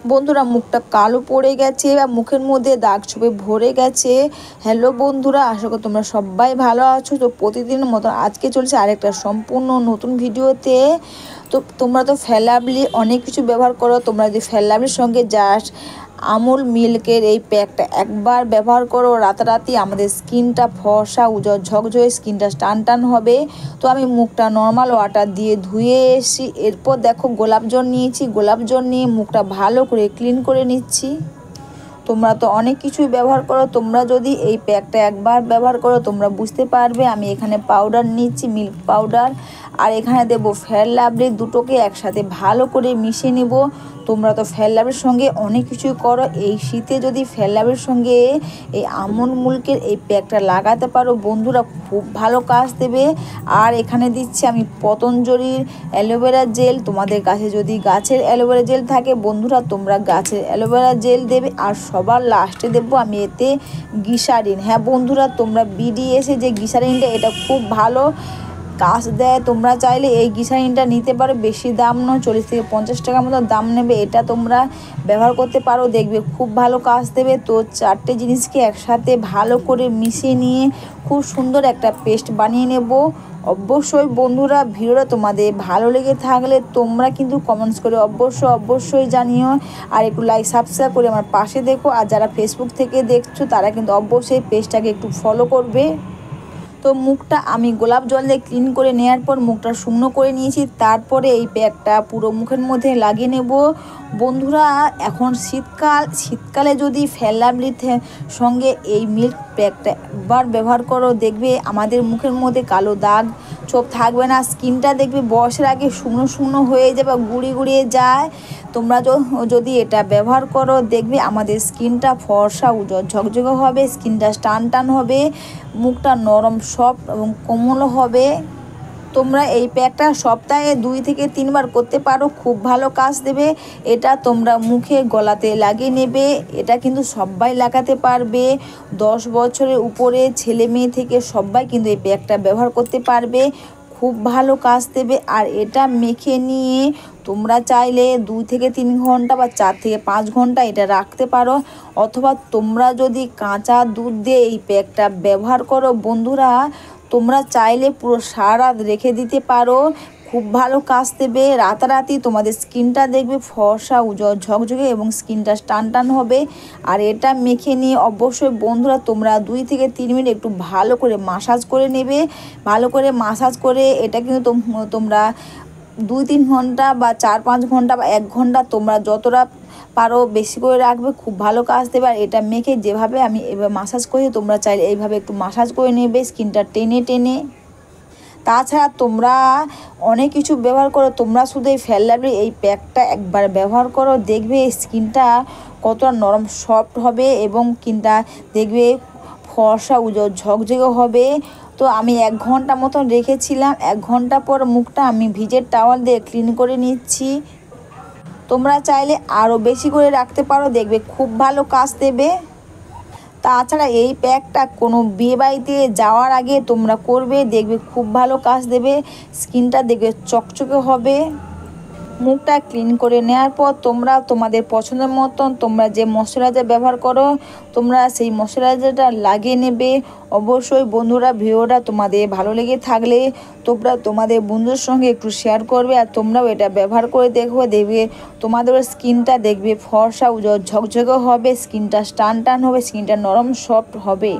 বন্ধুরা মুখটা কালো পড়ে গেছে বা মুখের মধ্যে দাগ ছোপে ভরে গেছে। হ্যালো বন্ধুরা, আশা করি তোমরা সবাই ভালো আছো। তো প্রতিদিনের মতো আজকে চলছে আরেকটা সম্পূর্ণ নতুন ভিডিওতে। তো তোমরা তো ফেয়ারলাভলি অনেক কিছু ব্যবহার করো। তোমরা যদি ফেয়ারলাভলির সঙ্গে জাস্ট আমুল মিল্কের এই প্যাকটা একবার ব্যবহার করো, রাতারাতি আমাদের স্কিনটা ফর্সা উজ্জ্বল ঝকঝকে, স্কিনটা টান টান হবে। তো আমি মুখটা নর্মাল ওয়াটার দিয়ে ধুয়ে এসেছি। এরপর দেখো গোলাপ জল নিয়েছি, গোলাপ জল নিয়ে মুখটা ভালো করে ক্লিন করে নিচ্ছি। তোমরা তো অনেক কিছুই ব্যবহার করো, তোমরা যদি এই প্যাকটা একবার ব্যবহার করো তোমরা বুঝতে পারবে। আমি এখানে পাউডার নিচ্ছি, মিল্ক পাউডার, আর এখানে দেবো ফেয়ারলাভলি, দুটোকে একসাথে ভালো করে মিশিয়ে নেব। তোমরা তো ফেয়ারলাভলির সঙ্গে অনেক কিছুই করো, এই শীতে যদি ফেয়ারলাভলির সঙ্গে এই আমন্ড মিল্কের এই প্যাকটা লাগাতে পারো বন্ধুরা, খুব ভালো কাজ দেবে। আর এখানে দিচ্ছি আমি পতঞ্জলির অ্যালোভেরা জেল। তোমাদের কাছে যদি গাছের অ্যালোভেরা জেল থাকে বন্ধুরা, তোমরা গাছের অ্যালোভেরা জেল দেবে। আর সবার লাস্টে দেবো আমি এতে গ্লিসারিন। হ্যাঁ বন্ধুরা, তোমরা বিডিএসে যে গ্লিসারিনটা, এটা খুব ভালো কাজ দেয়। তোমরা চাইলে এই গ্লিসারিনটা নিতে পারো, বেশি দাম নয়, 40 থেকে 50 টাকার মতো দাম নেবে। এটা তোমরা ব্যবহার করতে পারো, দেখবে খুব ভালো কাজ দেবে। তো চারটে জিনিসকে একসাথে ভালো করে মিশিয়ে নিয়ে খুব সুন্দর একটা পেস্ট বানিয়ে নেব। অবশ্যই বন্ধুরা, ভিডিওটা তোমাদের ভালো লেগে থাকলে তোমরা কিন্তু কমেন্টস করে অবশ্যই জানিও। আর একটু লাইক সাবস্ক্রাইব করে আমার পাশে দেখো। আর যারা ফেসবুক থেকে দেখছো তারা কিন্তু অবশ্যই পেজটাকে একটু ফলো করবে। তো মুখটা আমি গোলাপ জল দিয়ে ক্লিন করে নেওয়ার পর মুখটা শুকনো করে নিয়েছি। তারপরে এই প্যাকটা পুরো মুখের মধ্যে লাগিয়ে নেব। বন্ধুরা এখন শীতকালে যদি ফেয়ারলাভলির সঙ্গে এই মিল্ক প্যাকটা একবার ব্যবহার করো, দেখবে আমাদের মুখের মধ্যে কালো দাগ ছোপ থাকবে না। স্কিনটা দেখবে বয়সের আগে শুকনো হয়ে যাবে, গুড়িয়ে যায়। তোমরা যদি এটা ব্যবহার করো দেখবে আমাদের স্কিনটা ফর্সা উজ্জ্বল ঝকঝকে হবে, স্কিনটা টান হবে, মুখটা নরম সফট এবং কোমল হবে। তোমরা এই প্যাকটা সপ্তাহে 2 থেকে 3 বার করতে পারো, খুব ভালো কাজ দেবে। এটা তোমরা মুখে গলাতে লাগিয়ে নেবে। এটা কিন্তু সবাই লাগাতে পারবে, 10 বছরের উপরে ছেলে মেয়ে থেকে সবাই কিন্তু এই প্যাকটা ব্যবহার করতে পারবে, খুব ভালো কাজ দেবে। আর এটা মেখে নিয়ে তোমরা চাইলে 2 থেকে 3 ঘন্টা বা 4 থেকে 5 ঘন্টা এটা রাখতে পারো। অথবা তোমরা যদি কাঁচা দুধ দিয়ে এই প্যাকটা ব্যবহার করো বন্ধুরা, তোমরা চাইলে পুরো সারা রাত রেখে দিতে পারো, খুব ভালো কাজ দেবে। রাতারাতি তোমাদের স্কিনটা দেখবে ফর্সা উজ্জ্বল ঝকঝকে এবং স্কিনটা টান হবে। আর এটা মেখে নিয়ে অবশ্যই বন্ধুরা তোমরা 2 থেকে 3 মিনিট একটু ভালো করে মাসাজ করে নেবে। ভালো করে মাসাজ করে এটা কিন্তু তোমরা 2-3 ঘন্টা বা 4-5 ঘন্টা বা 1 ঘন্টা তোমরা যতটা পারো বেশি করে রাখবে, খুব ভালো কাজ দেবে। আর এটা মেখে যেভাবে আমি এবার মাসাজ করি তোমরা চাইলে এইভাবে একটু মাসাজ করে নেবে, স্কিনটা টেনে। তাছাড়া তোমরা অনেক কিছু ব্যবহার করো, তোমরা শুধু এই ফেয়ারলাভলি এই প্যাকটা একবার ব্যবহার করো, দেখবে স্কিনটা কতটা নরম সফট হবে এবং স্কিনটা দেখবে ফর্সা উজ্জ্বল ঝকঝকে হবে। তো আমি 1 ঘন্টা মতন রেখেছিলাম, 1 ঘন্টা পর মুখটা আমি ভিজের টাওয়াল দিয়ে ক্লিন করে নিচ্ছি। তোমরা চাইলে আরও বেশি করে রাখতে পারো, দেখবে খুব ভালো কাজ দেবে। তাছাড়া এই প্যাকটা কোনো বিয়েবাড়িতে যাওয়ার আগে তোমরা করবে, দেখবে খুব ভালো কাজ দেবে, স্কিনটা দেখবে চকচকে হবে। মুখটা ক্লিন করে নেওয়ার পর তোমরা তোমাদের পছন্দের মতন তোমরা যে ময়শ্চারাইজার ব্যবহার করো তোমরা সেই ময়শ্চারাইজারটা লাগিয়ে নেবে। অবশ্যই বন্ধুরা, ভিডিওটা তোমাদের ভালো লেগে থাকলে তোমরা তোমাদের বন্ধুদের সঙ্গে একটু শেয়ার করবে। আর তোমরাও এটা ব্যবহার করে দেখবে তোমাদের স্কিনটা দেখবে ফর্সা উজ্জ্বল ঝকঝকে হবে, স্কিনটা টান হবে, স্কিনটা নরম সফট হবে।